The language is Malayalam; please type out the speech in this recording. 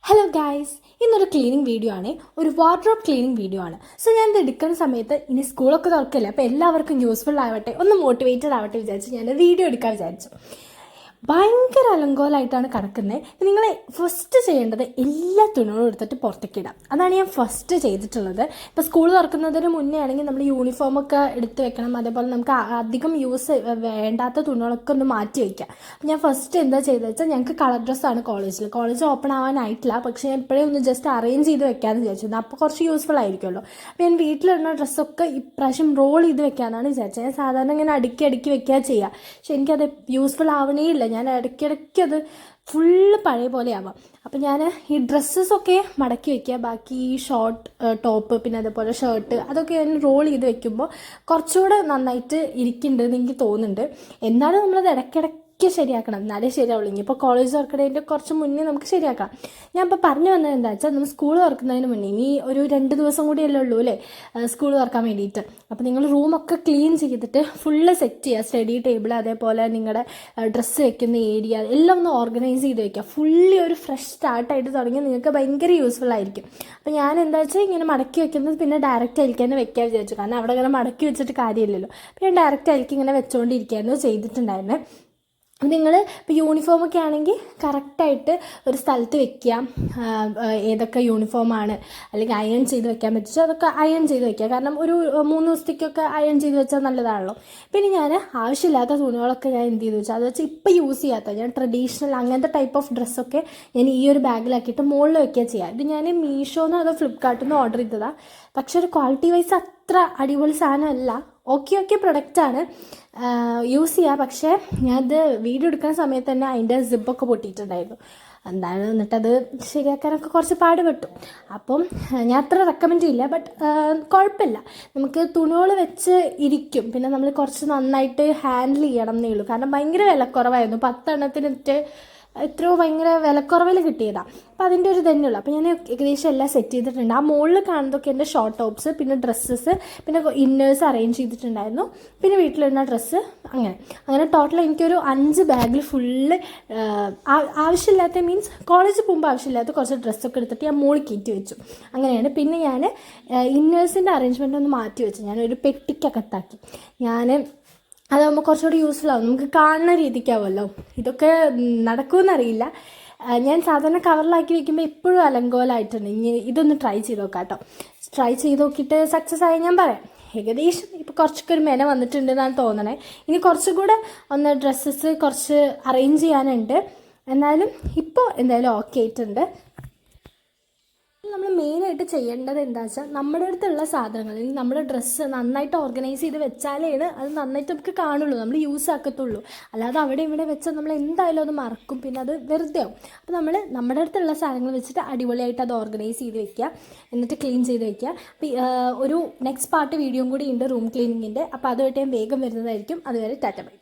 ഹലോ ഗായ്സ്, ഇന്നൊരു ക്ലീനിങ് വീഡിയോ ആണ്, ഒരു വാർഡ്രോബ് ക്ലീനിങ് വീഡിയോ ആണ്. സോ ഞാൻ ഇത് എടുക്കുന്ന സമയത്ത് ഇനി സ്കൂളൊക്കെ തുറക്കില്ല, അപ്പോൾ എല്ലാവർക്കും യൂസ്ഫുൾ ആവട്ടെ, ഒന്ന് മോട്ടിവേറ്റഡ് ആവട്ടെ വിചാരിച്ച് ഞാൻ വീഡിയോ എടുക്കാൻ വിചാരിച്ചു. ഭയങ്കര അലങ്കോലമായിട്ടാണ് കിടക്കുന്നത്. നിങ്ങൾ ഫസ്റ്റ് ചെയ്യേണ്ടത് എല്ലാ തുണികളും എടുത്തിട്ട് പുറത്തേക്ക് ഇടാം. അതാണ് ഞാൻ ഫസ്റ്റ് ചെയ്തിട്ടുള്ളത്. ഇപ്പോൾ സ്കൂൾ തുറക്കുന്നതിന് മുന്നേ ആണെങ്കിൽ നമ്മൾ യൂണിഫോമൊക്കെ എടുത്ത് വെക്കണം. അതേപോലെ നമുക്ക് അധികം യൂസ് വേണ്ടാത്ത തുണികളൊക്കെ ഒന്ന് മാറ്റി വയ്ക്കാം. അപ്പോൾ ഞാൻ ഫസ്റ്റ് എന്താ ചെയ്തത് വെച്ചാൽ, ഞങ്ങൾക്ക് കളർ ഡ്രസ്സാണ് കോളേജ് ഓപ്പൺ ആവാനായിട്ടില്ല, പക്ഷേ ഞാൻ ഇപ്പോഴേ ഒന്ന് ജസ്റ്റ് അറേഞ്ച് ചെയ്ത് വെക്കാമെന്ന് വിചാരിച്ചു. അപ്പോൾ കുറച്ച് യൂസ്ഫുൾ ആയിരിക്കുമല്ലോ. അപ്പോൾ ഞാൻ വീട്ടിലിടുന്ന ഡ്രസ്സൊക്കെ ഇപ്രാവശ്യം റോൾ ചെയ്ത് വെക്കാമെന്നാണ് വിചാരിച്ചത്. ഞാൻ സാധാരണ ഇങ്ങനെ അടുക്കി വെക്കുക ചെയ്യുക, പക്ഷെ എനിക്കത് യൂസ്ഫുൾ ആവണേ ഇല്ല. ഞാൻ ഇടയ്ക്കിടയ്ക്ക് അത് ഫുള്ള് പഴയ പോലെ ആവാം. അപ്പം ഞാൻ ഈ ഡ്രസ്സസൊക്കെ മടക്കി വയ്ക്കുക, ബാക്കി ഈ ഷോർട്ട് ടോപ്പ് പിന്നെ അതേപോലെ ഷർട്ട് അതൊക്കെ ഞാൻ റോൾ ചെയ്ത് വെക്കുമ്പോൾ കുറച്ചുകൂടെ നന്നായിട്ട് ഇരിക്കുന്നുണ്ടെന്ന് എനിക്ക് തോന്നുന്നുണ്ട്. എന്നാലും നമ്മളത് ഇടയ്ക്കിടയ്ക്ക് ശരിയാക്കണം, എന്നാലേ ശരിയാവുള്ളൂ. ഇനിയിപ്പോൾ കോളേജ് തുറക്കുന്നതിൻ്റെ കുറച്ച് മുന്നേ നമുക്ക് ശരിയാക്കാം. ഞാൻ ഇപ്പോൾ പറഞ്ഞു വന്നത് എന്താ വെച്ചാൽ, നമ്മൾ സ്കൂൾ തുറക്കുന്നതിന് മുന്നേ ഇനി ഒരു 2 ദിവസം കൂടിയല്ലേ ഉള്ളൂ അല്ലേ സ്കൂൾ തുറക്കാൻ വേണ്ടിയിട്ട്. അപ്പോൾ നിങ്ങൾ റൂമൊക്കെ ക്ലീൻ ചെയ്തിട്ട് ഫുള്ള് സെറ്റ് ചെയ്യുക. സ്റ്റഡി ടേബിൾ അതേപോലെ നിങ്ങളുടെ ഡ്രസ്സ് വെക്കുന്ന ഏരിയ എല്ലാം ഒന്ന് ഓർഗനൈസ് ചെയ്ത് വെക്കുക. ഫുള്ളി ഒരു ഫ്രഷ് സ്റ്റാർട്ടായിട്ട് തുടങ്ങിയാൽ നിങ്ങൾക്ക് ഭയങ്കര യൂസ്ഫുൾ ആയിരിക്കും. അപ്പോൾ ഞാൻ എന്താ വെച്ചാൽ ഇങ്ങനെ മടക്കി വെക്കുന്നത് പിന്നെ ഡയറക്റ്റ് അതിലേക്ക് തന്നെ വെക്കാൻ വിചാരിച്ചു. കാരണം അവിടെ ഇങ്ങനെ മടക്കി വെച്ചിട്ട് കാര്യമില്ലല്ലോ. അപ്പോൾ ഞാൻ ഡയറക്റ്റ് അതിലേക്ക് ഇങ്ങനെ വെച്ചുകൊണ്ടിരിക്കുകയായിരുന്നു ചെയ്തിട്ടുണ്ടായിരുന്നത്. നിങ്ങൾ ഇപ്പോൾ യൂണിഫോമൊക്കെ ആണെങ്കിൽ കറക്റ്റായിട്ട് ഒരു സ്ഥലത്ത് വെക്കുക. ഏതൊക്കെ യൂണിഫോമാണ് അല്ലെങ്കിൽ അയൺ ചെയ്ത് വെക്കാൻ പറ്റിച്ചോ അതൊക്കെ അയൺ ചെയ്ത് വെക്കുക. കാരണം ഒരു 3 ദിവസത്തേക്കൊക്കെ അയൺ ചെയ്ത് വെച്ചാൽ നല്ലതാണല്ലോ. പിന്നെ ഞാൻ ആവശ്യമില്ലാത്ത തുണികളൊക്കെ ഞാൻ എന്ത് ചെയ്തു വെച്ചാൽ അത് വെച്ചാൽ ഇപ്പോൾ യൂസ് ചെയ്യാത്ത ഞാൻ ട്രഡീഷണൽ അങ്ങനത്തെ ടൈപ്പ് ഓഫ് ഡ്രസ്സൊക്കെ ഞാൻ ഈ ഒരു ബാഗിലാക്കിയിട്ട് മുകളിൽ വെക്കുക ചെയ്യുക. ഇത് ഞാൻ മീഷോന്നോ അതോ ഫ്ലിപ്കാർട്ടിൽ നിന്നോ ഓർഡർ ചെയ്തതാണ്. പക്ഷേ ഒരു ക്വാളിറ്റി വൈസ് അത്ര അടിപൊളി സാധനമല്ല. ഓക്കെ പ്രൊഡക്റ്റാണ്, യൂസ് ചെയ്യുക. പക്ഷേ ഞാനത് വീഡിയോ എടുക്കുന്ന സമയത്ത് തന്നെ അതിൻ്റെ സിപ്പൊക്കെ പൊട്ടിയിട്ടുണ്ടായിരുന്നു. എന്താണ് എന്നിട്ടത് ശരിയാക്കാനൊക്കെ കുറച്ച് പാടുപെട്ടു. അപ്പം ഞാൻ അത്ര റെക്കമെൻഡ് ചെയ്യില്ല. ബട്ട് കുഴപ്പമില്ല, നമുക്ക് തുണികൾ വെച്ച് ഇരിക്കും. പിന്നെ നമ്മൾ കുറച്ച് നന്നായിട്ട് ഹാൻഡിൽ ചെയ്യണം എന്നേ ഉള്ളൂ. കാരണം ഭയങ്കര വിലക്കുറവായിരുന്നു. 10 എണ്ണത്തിനിട്ട് എത്രയോ ഭയങ്കര വിലക്കുറവിൽ കിട്ടിയതാണ്. അപ്പോൾ അതിൻ്റെ ഒരു തന്നെയുള്ളൂ. അപ്പോൾ ഞാൻ ഏകദേശം എല്ലാം സെറ്റ് ചെയ്തിട്ടുണ്ട്. ആ മുകളിൽ കാണുന്നതൊക്കെ എൻ്റെ ഷോർട്ട് ടോപ്സ് പിന്നെ ഡ്രസ്സസ് പിന്നെ ഇന്നേഴ്സ് അറേഞ്ച് ചെയ്തിട്ടുണ്ടായിരുന്നു. പിന്നെ വീട്ടിലിടുന്ന ഡ്രസ്സ് അങ്ങനെ ടോട്ടൽ എനിക്കൊരു 5 ബാഗിൽ ഫുള്ള് ആവശ്യമില്ലാത്ത മീൻസ് കോളേജിൽ പോകുമ്പോൾ ആവശ്യമില്ലാത്ത കുറച്ച് ഡ്രസ്സൊക്കെ എടുത്തിട്ട് ഞാൻ മുകളിൽ കയറ്റി വെച്ചു. അങ്ങനെയാണ്. പിന്നെ ഞാൻ ഇന്നേഴ്സിൻ്റെ അറേഞ്ച്മെൻ്റ് ഒന്ന് മാറ്റി വെച്ചു. ഞാനൊരു പെട്ടിക്കകത്താക്കി. അതാകുമ്പോൾ കുറച്ചുകൂടി യൂസ്ഫുൾ ആവും, നമുക്ക് കാണുന്ന രീതിക്കാവുമല്ലോ. ഇതൊക്കെ നടക്കുമെന്നറിയില്ല. ഞാൻ സാധാരണ കവറിലാക്കി വെക്കുമ്പോൾ എപ്പോഴും അലങ്കോലമായിട്ടുണ്ട്. ഇനി ഇതൊന്ന് ട്രൈ ചെയ്ത് നോക്കാം കേട്ടോ. ട്രൈ ചെയ്ത് നോക്കിയിട്ട് സക്സസ് ആയി ഞാൻ പറയാം. ഏകദേശം ഇപ്പോൾ കുറച്ചൊക്കെ ഒരു മെന വന്നിട്ടുണ്ടെന്നാണ് തോന്നണേ. ഇനി കുറച്ചും കൂടെ ഒന്ന് ഡ്രസ്സസ് കുറച്ച് അറേഞ്ച് ചെയ്യാനുണ്ട്. എന്നാലും ഇപ്പോൾ എന്തായാലും ഓക്കെ ആയിട്ടുണ്ട്. നമ്മൾ മെയിനായിട്ട് ചെയ്യേണ്ടത് എന്താ വെച്ചാൽ, നമ്മുടെ അടുത്തുള്ള സാധനങ്ങൾ അല്ലെങ്കിൽ നമ്മുടെ ഡ്രസ്സ് നന്നായിട്ട് ഓർഗനൈസ് ചെയ്ത് വെച്ചാലേ അത് നന്നായിട്ട് നമുക്ക് കാണുള്ളൂ, നമ്മൾ യൂസ് ആക്കത്തുള്ളൂ. അല്ലാതെ അവിടെ ഇവിടെ വെച്ചാൽ നമ്മൾ എന്തായാലും അത് മറക്കും, പിന്നെ അത് വെറുതെ ആവും. അപ്പോൾ നമ്മൾ നമ്മുടെ അടുത്തുള്ള സാധനങ്ങൾ വെച്ചിട്ട് അടിപൊളിയായിട്ട് അത് ഓർഗനൈസ് ചെയ്ത് വെക്കുക, എന്നിട്ട് ക്ലീൻ ചെയ്ത് വെക്കുക. അപ്പോൾ ഒരു നെക്സ്റ്റ് പാർട്ട് വീഡിയോയും കൂടി ഉണ്ട് റൂം ക്ലീനിങ്ങിൻ്റെ. അപ്പോൾ അതുമായിട്ട് ഞാൻ വേഗം വരുന്നതായിരിക്കും. അതുവരെ ടാറ്റ ബൈ.